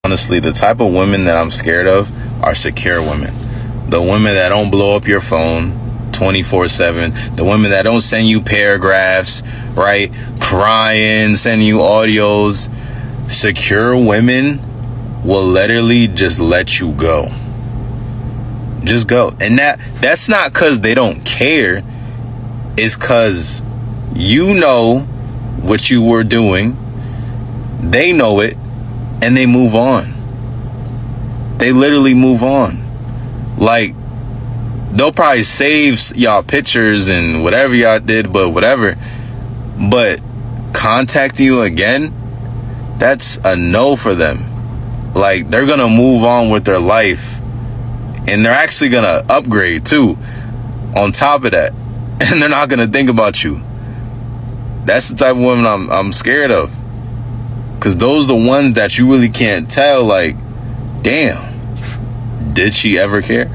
Honestly, the type of women that I'm scared of are secure women. The women that don't blow up your phone 24/7. The women that don't send you paragraphs, right? Crying, sending you audios. Secure women will literally just let you go. Just go. And that's not because they don't care. It's because you know what you were doing. They know it. And they move on. They literally move on. Like, they'll probably save y'all pictures and whatever y'all did, but whatever. But contacting you again, that's a no for them. Like, they're gonna move on with their life. And they're actually gonna upgrade too, on top of that. And they're not gonna think about you. That's the type of woman I'm scared of. Because those are the ones that you really can't tell, like, damn, did she ever care?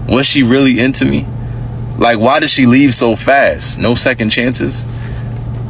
Was she really into me? Like, why did she leave so fast? No second chances?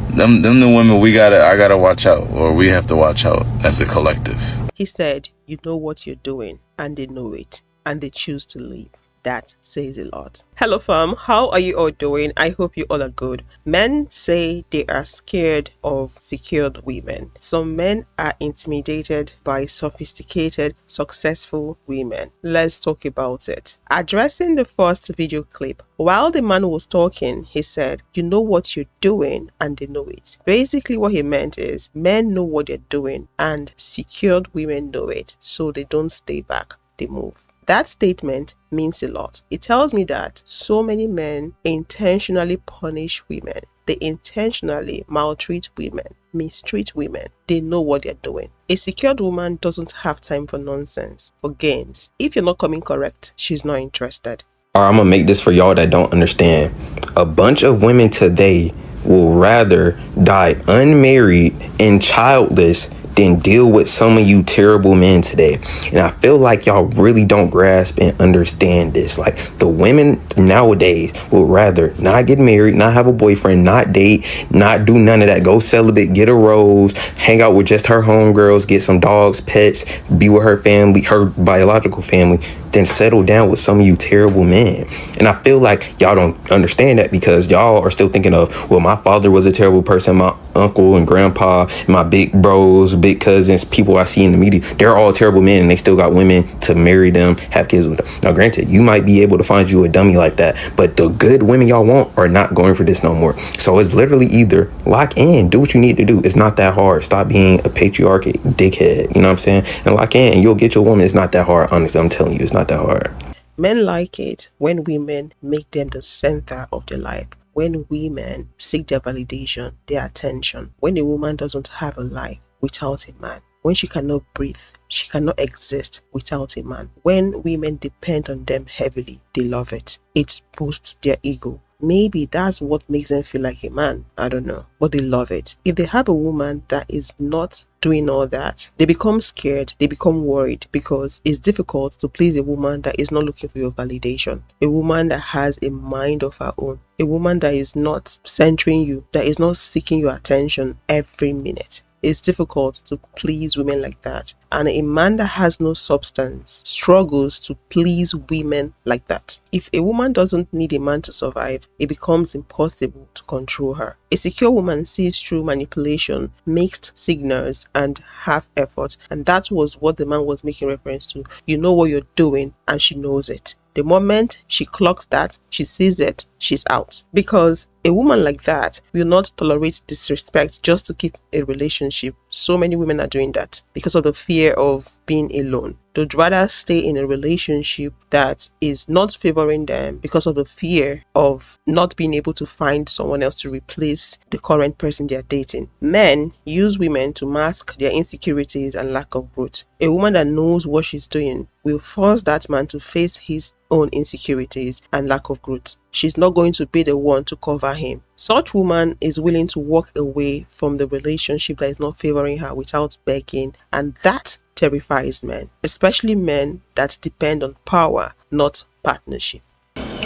Them the women I gotta watch out, or we have to watch out as a collective. He said, you know what you're doing, and they know it, and they choose to leave. That says a lot. Hello fam, how are you all doing? I hope you all are good. Men say they are scared of secured women. Some men are intimidated by sophisticated, successful women. Let's talk about it. Addressing the first video clip, while the man was talking, he said, you know what you're doing and they know it. Basically what he meant is men know what they're doing and secured women know it, so they don't stay back, they move. That statement means a lot. It tells me that so many men intentionally punish women. They intentionally maltreat women, mistreat women. They know what they're doing. A secured woman doesn't have time for nonsense, for games. If you're not coming correct, she's not interested. I'm gonna make this for y'all that don't understand. A bunch of women today will rather die unmarried and childless than deal with some of you terrible men today. And I feel like y'all really don't grasp and understand this. Like, the women nowadays will rather not get married, not have a boyfriend, not date, not do none of that. Go celibate, get a rose, hang out with just her homegirls, get some dogs, pets, be with her family, her biological family, then settle down with some of you terrible men. And I feel like y'all don't understand that because y'all are still thinking of, well, my father was a terrible person, my uncle and grandpa, my big bros, big cousins, people I see in the media, they're all terrible men and they still got women to marry them, have kids with them. Now, granted, you might be able to find you a dummy like that, but the good women y'all want are not going for this no more. So it's literally either lock in, do what you need to do. It's not that hard. Stop being a patriarchic dickhead, you know what I'm saying? And lock in, you'll get your woman. It's not that hard, honestly. I'm telling you, it's not that hard. Men like it when women make them the center of their life. When women seek their validation, their attention. When a woman doesn't have a life without a man. When she cannot breathe, she cannot exist without a man. When women depend on them heavily, they love it. It boosts their ego. Maybe that's what makes them feel like a man. I don't know. But they love it. If they have a woman that is not doing all that, they become scared, they become worried because it's difficult to please a woman that is not looking for your validation. A woman that has a mind of her own. A woman that is not centering you, that is not seeking your attention every minute. It's difficult to please women like that. And a man that has no substance struggles to please women like that. If a woman doesn't need a man to survive, it becomes impossible to control her. A secure woman sees through manipulation, mixed signals, and half effort. And that was what the man was making reference to. You know what you're doing, and she knows it. The moment she clocks that, she sees it, she's out. Because a woman like that will not tolerate disrespect just to keep a relationship. So many women are doing that because of the fear of being alone. They'd rather stay in a relationship that is not favoring them because of the fear of not being able to find someone else to replace the current person they're dating. Men use women to mask their insecurities and lack of growth. A woman that knows what she's doing will force that man to face his own insecurities and lack of growth. She's not going to be the one to cover him. Such woman is willing to walk away from the relationship that is not favoring her without begging, and that terrifies men, especially men that depend on power, not partnership.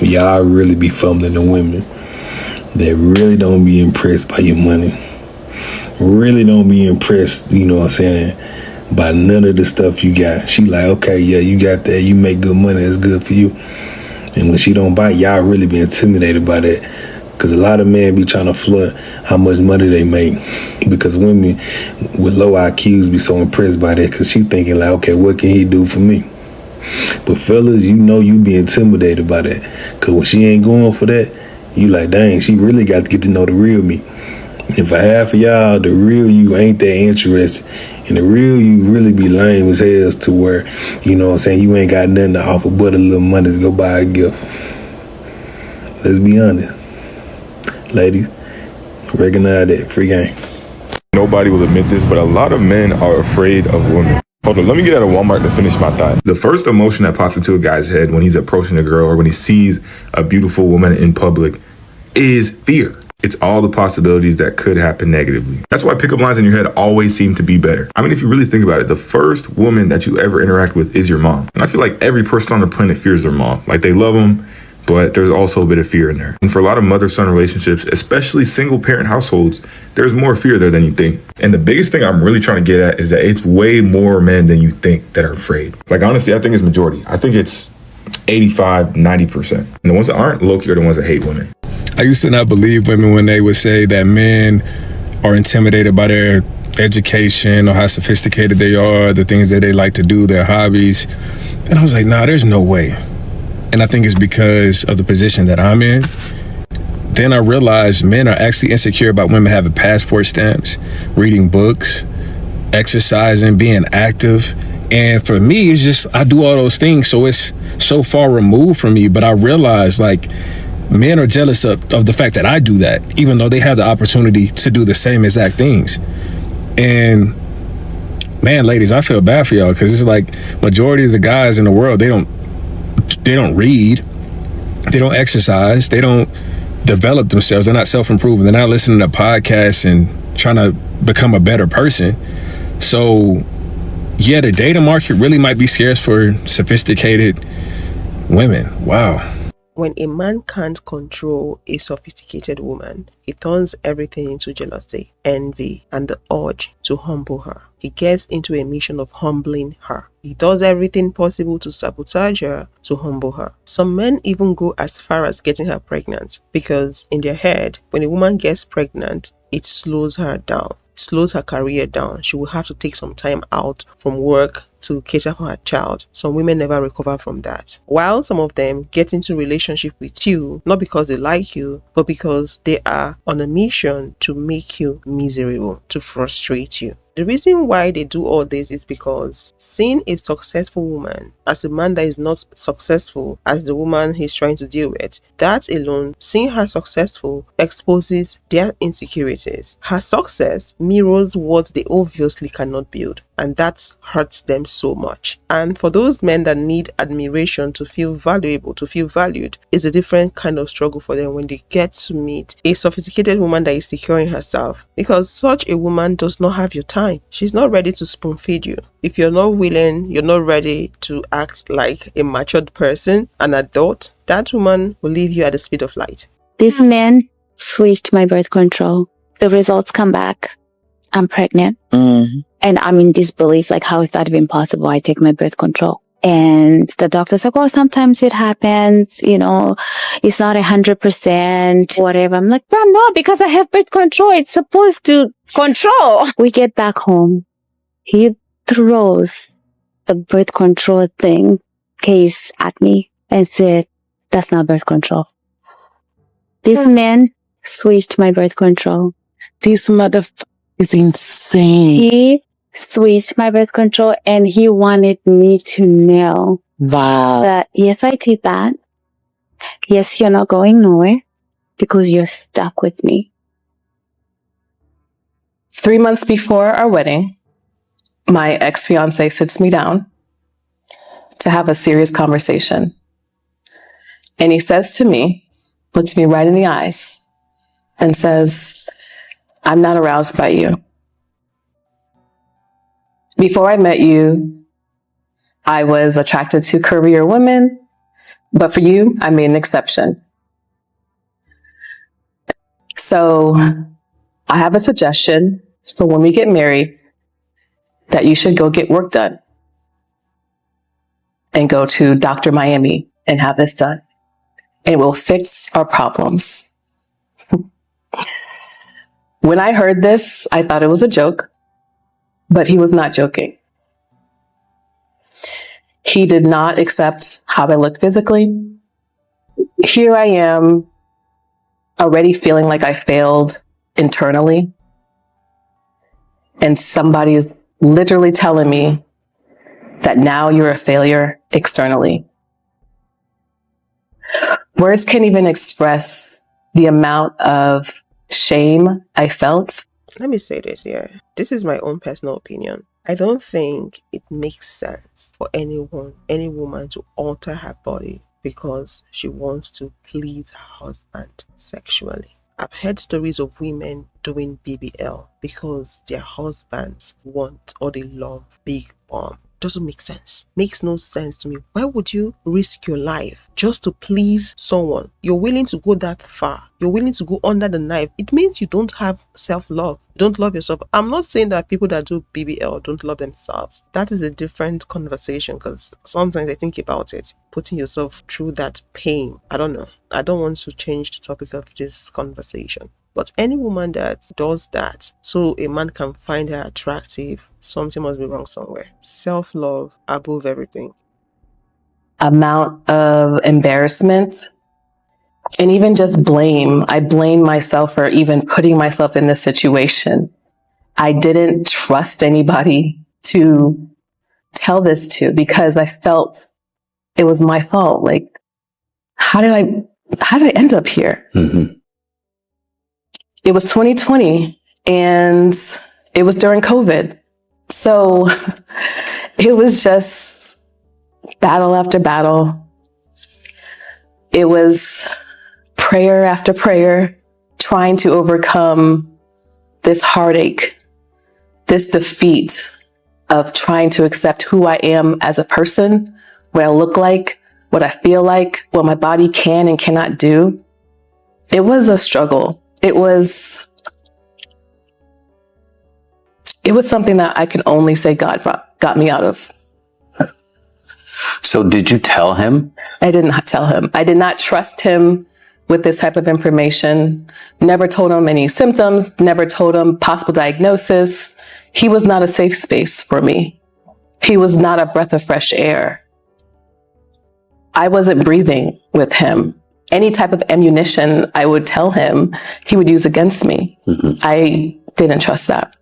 Y'all really be fumbling the women that really don't be impressed by your money. Really don't be impressed, you know what I'm saying, by none of the stuff you got. She like, okay, yeah, you got that. You make good money. It's good for you. And when she don't bite, y'all really be intimidated by that. Because a lot of men be trying to flood how much money they make. Because women with low IQs be so impressed by that. Because she thinking like, okay, what can he do for me? But fellas, you know you be intimidated by that. Because when she ain't going for that, you like, dang, she really got to get to know the real me. And for half of y'all, the real you ain't that interested. And the real you really be lame as hell to where, you know what I'm saying, you ain't got nothing to offer but a little money to go buy a gift. Let's be honest. Ladies, recognize that. Free game. Nobody will admit this, but a lot of men are afraid of women. Hold on, let me get out of Walmart to finish my thought. The first emotion that pops into a guy's head when he's approaching a girl or when he sees a beautiful woman in public is fear. It's all the possibilities that could happen negatively. That's why pickup lines in your head always seem to be better. I mean, if you really think about it, the first woman that you ever interact with is your mom. And I feel like every person on the planet fears their mom. Like, they love them, but there's also a bit of fear in there. And for a lot of mother-son relationships, especially single-parent households, there's more fear there than you think. And the biggest thing I'm really trying to get at is that it's way more men than you think that are afraid. Like, honestly, I think it's majority. I think it's 85, 90%. And the ones that aren't, low-key, are the ones that hate women. I used to not believe women when they would say that men are intimidated by their education or how sophisticated they are, the things that they like to do, their hobbies. And I was like, nah, there's no way. And I think it's because of the position that I'm in. Then I realized men are actually insecure about women having passport stamps, reading books, exercising, being active. And for me, it's just, I do all those things, so it's so far removed from me. But I realized, like, men are jealous of the fact that I do that, even though they have the opportunity to do the same exact things. And man, ladies, I feel bad for y'all, because it's like majority of the guys in the world, they don't read, they don't exercise, they don't develop themselves, they're not self-improving, they're not listening to podcasts and trying to become a better person. So yeah, the dating market really might be scarce for sophisticated women. Wow. When a man can't control a sophisticated woman, he turns everything into jealousy, envy, and the urge to humble her. He gets into a mission of humbling her. He does everything possible to sabotage her, to humble her. Some men even go as far as getting her pregnant, because in their head, when a woman gets pregnant, it slows her down. Slows her career down. She will have to take some time out from work to cater for her child. Some women never recover from that. While some of them get into relationship with you, not because they like you, but because they are on a mission to make you miserable, to frustrate you. The reason why they do all this is because seeing a successful woman as a man that is not successful as the woman he's trying to deal with, that alone, seeing her successful, exposes their insecurities. Her success mirrors what they obviously cannot build, and that hurts them so much. And for those men that need admiration to feel valuable, to feel valued, it's a different kind of struggle for them when they get to meet a sophisticated woman that is secure in herself, because such a woman does not have your time. She's not ready to spoon feed you. If you're not willing, you're not ready to act like a matured person, an adult, that woman will leave you at the speed of light. This man switched my birth control. The results come back. I'm pregnant. And I'm in disbelief, like, how is that even possible? I take my birth control. And the doctor's like, oh, sometimes it happens, you know, it's not 100%, whatever. I'm like, bro, no, because I have birth control. It's supposed to control. We get back home. He throws the birth control case at me and said, that's not birth control. This man switched my birth control. This motherfucker is insane. He switched my birth control, and he wanted me to know that yes, I did that. Yes, you're not going nowhere because you're stuck with me. 3 months before our wedding, my ex-fiance sits me down to have a serious conversation. And he says to me, looks me right in the eyes, and says, I'm not aroused by you. Before I met you, I was attracted to curvier women, but for you, I made an exception. So I have a suggestion for when we get married. that you should go get work done and go to Dr. Miami and have this done. And it will fix our problems. When I heard this, I thought it was a joke, but he was not joking. He did not accept how I looked physically. Here I am, already feeling like I failed internally. And somebody is literally telling me that now you're a failure externally. Words can't even express the amount of shame I felt. Let me say this here. This is my own personal opinion. I don't think it makes sense for any woman to alter her body because she wants to please her husband sexually. I've heard stories of women doing BBL because their husbands want or they love big bum. Doesn't make sense. Makes no sense to me. Why would you risk your life just to please someone? You're willing to go that far. You're willing to go under the knife. It means you don't have self-love. You don't love yourself. I'm not saying that people that do BBL don't love themselves. That is a different conversation because sometimes I think about it. Putting yourself through that pain. I don't know. I don't want to change the topic of this conversation. But any woman that does that so a man can find her attractive, something must be wrong somewhere. Self-love above everything. Amount of embarrassment and even just blame. I blame myself for even putting myself in this situation. I didn't trust anybody to tell this to because I felt it was my fault. Like, how did I end up here? Mm-hmm. It was 2020 and it was during COVID. So it was just battle after battle. It was prayer after prayer, trying to overcome this heartache, this defeat of trying to accept who I am as a person, what I look like, what I feel like, what my body can and cannot do. It was a struggle. It was something that I can only say God got me out of. So did you tell him? I did not tell him. I did not trust him with this type of information. Never told him any symptoms, never told him possible diagnosis. He was not a safe space for me. He was not a breath of fresh air. I wasn't breathing with him. Any type of ammunition I would tell him, he would use against me. Mm-hmm. I didn't trust that.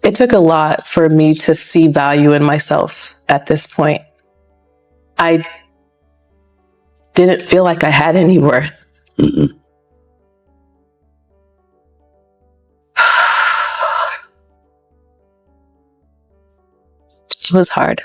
It took a lot for me to see value in myself at this point. I didn't feel like I had any worth. Mm-hmm. It was hard.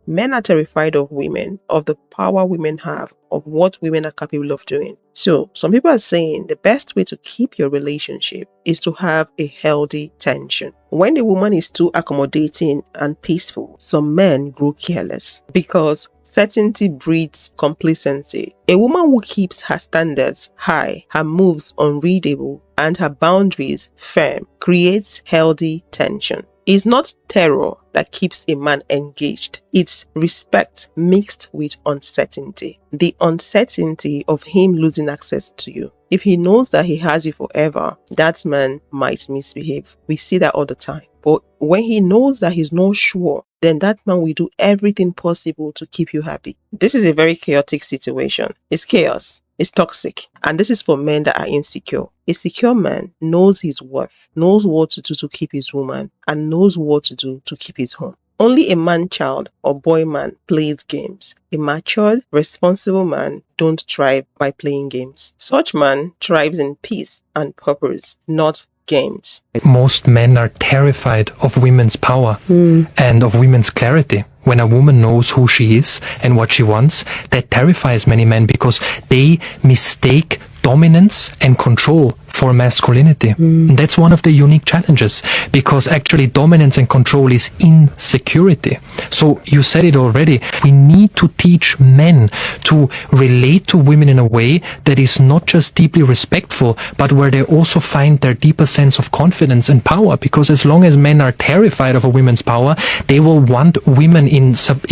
Men are terrified of women, of the power women have, of what women are capable of doing. So, some people are saying the best way to keep your relationship is to have a healthy tension. When the woman is too accommodating and peaceful, some men grow careless because certainty breeds complacency. A woman who keeps her standards high, her moves unreadable, and her boundaries firm creates healthy tension. It's not terror that keeps a man engaged. It's respect mixed with uncertainty. The uncertainty of him losing access to you. If he knows that he has you forever, that man might misbehave. We see that all the time. But when he knows that he's not sure, then that man will do everything possible to keep you happy. This is a very chaotic situation. It's chaos. It's toxic. And this is for men that are insecure. A secure man knows his worth, knows what to do to keep his woman, and knows what to do to keep his home. Only a man-child or boy-man plays games. A matured, responsible man don't thrive by playing games. Such man thrives in peace and purpose, not games. Most men are terrified of women's power and of women's clarity. When a woman knows who she is and what she wants, that terrifies many men because they mistake dominance and control for masculinity. That's one of the unique challenges, because actually dominance and control is insecurity. So you said it already. We need to teach men to relate to women in a way that is not just deeply respectful, but where they also find their deeper sense of confidence and power. Because as long as men are terrified of a woman's power, they will want women in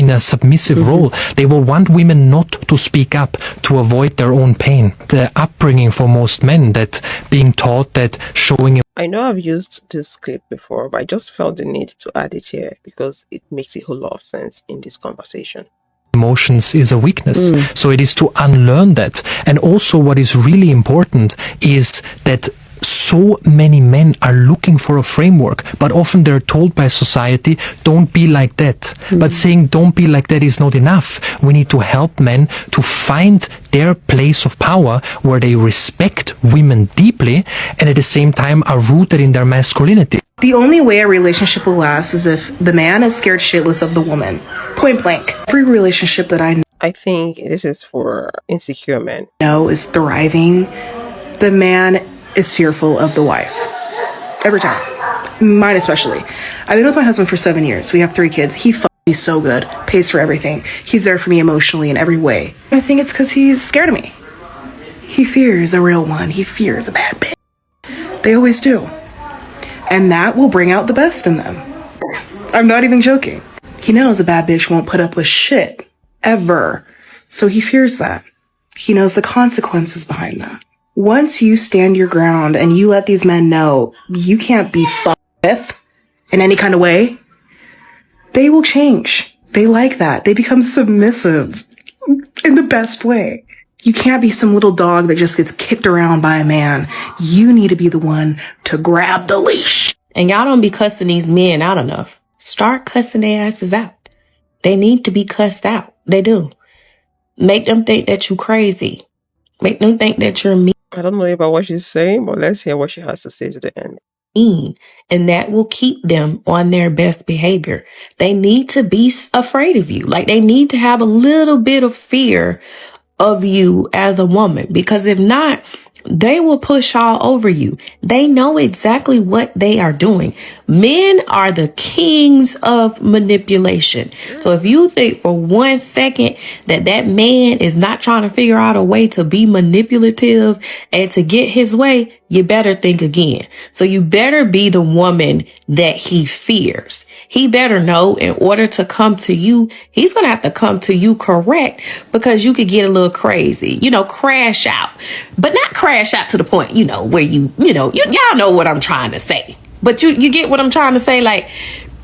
a submissive role. They will want women not to speak up, to avoid their own pain. The upbringing for most men, that being taught that showing. I know I've used this clip before, but I just felt the need to add it here because it makes a whole lot of sense in this conversation. Emotions is a weakness. So it is to unlearn that. And also what is really important is that so many men are looking for a framework, but often they're told by society, don't be like that. But saying don't be like that is not enough. We need to help men to find their place of power where they respect women deeply and at the same time are rooted in their masculinity. The only way a relationship will last is if the man is scared shitless of the woman. Point blank. Every relationship that I think this is for insecure men. know is thriving. The man is fearful of the wife. Every time. Mine especially. I've been with my husband for 7 years. We have 3 kids. He fucks me so good. Pays for everything. He's there for me emotionally in every way. I think it's because he's scared of me. He fears a real one. He fears a bad bitch. They always do. And that will bring out the best in them. I'm not even joking. He knows a bad bitch won't put up with shit. Ever. So he fears that. He knows the consequences behind that. Once you stand your ground and you let these men know you can't be fucked with in any kind of way, they will change. They like that. They become submissive in the best way. You can't be some little dog that just gets kicked around by a man. You need to be the one to grab the leash. And y'all don't be cussing these men out enough. Start cussing their asses out. They need to be cussed out. They do. Make them think that you crazy. Make them think that you're mean. I don't know about what she's saying, but let's hear what she has to say to the end. And that will keep them on their best behavior. They need to be afraid of you. Like, they need to have a little bit of fear of you as a woman, because if not, they will push all over you. They know exactly what they are doing. Men are the kings of manipulation. So if you think for 1 second that that man is not trying to figure out a way to be manipulative and to get his way, you better think again. So you better be the woman that he fears. He better know in order to come to you, he's going to have to come to you correct, because you could get a little crazy, crash out, but not crash out to the point, where y'all know what I'm trying to say, but you get what I'm trying to say. Like,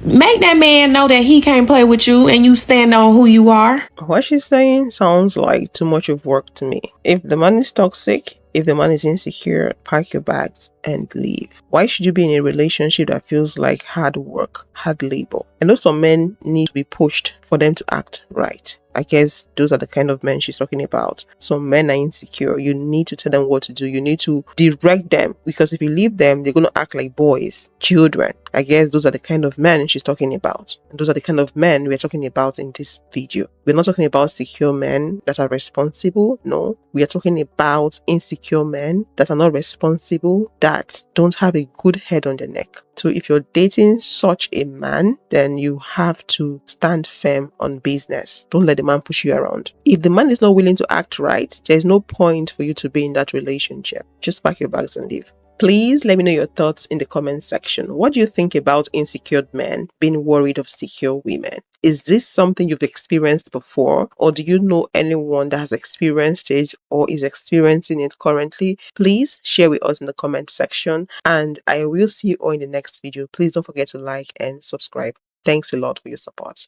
make that man know that he can't play with you and you stand on who you are. What she's saying sounds like too much of work to me. If the man is toxic, if the man is insecure, pack your bags and leave. Why should you be in a relationship that feels like hard work, hard labor? I know some men need to be pushed for them to act right. I guess those are the kind of men she's talking about. Some men are insecure. You need to tell them what to do. You need to direct them, because if you leave them, they're going to act like boys, children. I guess those are the kind of men she's talking about. And those are the kind of men we're talking about in this video. We're not talking about secure men that are responsible. No, we are talking about insecure men that are not responsible, that don't have a good head on their neck. So if you're dating such a man, then you have to stand firm on business. Don't let the man push you around. If the man is not willing to act right, there's no point for you to be in that relationship. Just pack your bags and leave. Please let me know your thoughts in the comment section. What do you think about insecure men being worried of secure women? Is this something you've experienced before, or do you know anyone that has experienced it or is experiencing it currently? Please share with us in the comment section, and I will see you all in the next video. Please don't forget to like and subscribe. Thanks a lot for your support.